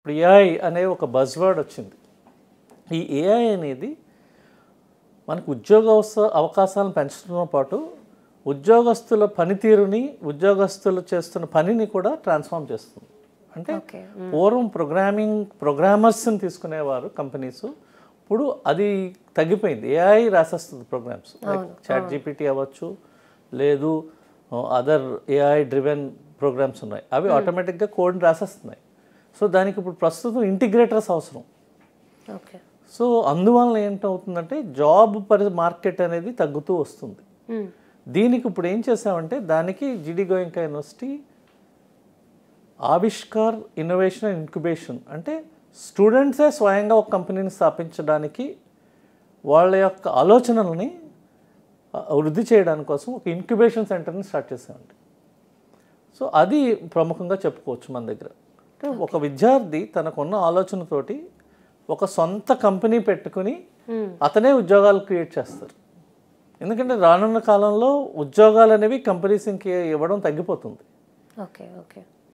ఇప్పుడు ఏఐ అనే ఒక బజ్వర్డ్ వచ్చింది. ఈ ఏఐ అనేది మనకు అవకాశాలను పెంచడంతో పాటు ఉద్యోగస్తుల పనితీరుని, ఉద్యోగస్తులు చేస్తున్న పనిని కూడా ట్రాన్స్ఫార్మ్ చేస్తుంది. అంటే పూర్వం ప్రోగ్రామర్స్ని తీసుకునేవారు కంపెనీస్. ఇప్పుడు అది తగ్గిపోయింది. ఏఐ రాసేస్తుంది ప్రోగ్రామ్స్, లైక్ చాట్ జీపీటీ అవ్వచ్చు, లేదు అదర్ ఏఐ డ్రివెన్ ప్రోగ్రామ్స్ ఉన్నాయి, అవి ఆటోమేటిక్గా కోడ్ని రాసేస్తున్నాయి. సో దానికి ఇప్పుడు ప్రస్తుతం ఇంటిగ్రేటర్స్ అవసరం. సో అందువలన ఏంటవుతుందంటే జాబ్ మార్కెట్ అనేది తగ్గుతూ వస్తుంది. దీనికి ఇప్పుడు ఏం చేసామంటే దానికి GD Goenka university Aavishkar innovation and incubation, అంటే స్టూడెంట్సే స్వయంగా ఒక కంపెనీని స్థాపించడానికి వాళ్ళ యొక్క ఆలోచనల్ని వృద్ధి చేయడానికి కోసం ఒక ఇంక్యుబేషన్ సెంటర్ని స్టార్ట్ చేసామండి. సో అది ప్రముఖంగా చెప్పుకోవచ్చు మన దగ్గర. అంటే ఒక విద్యార్థి తనకున్న ఆలోచనతోటి ఒక సొంత కంపెనీ పెట్టుకుని అతనే ఉద్యోగాలు క్రియేట్ చేస్తారు. ఎందుకంటే రానున్న కాలంలో ఉద్యోగాలు అనేవి కంపెనీస్ ఇంకే ఇవ్వడం తగ్గిపోతుంది. Okay okay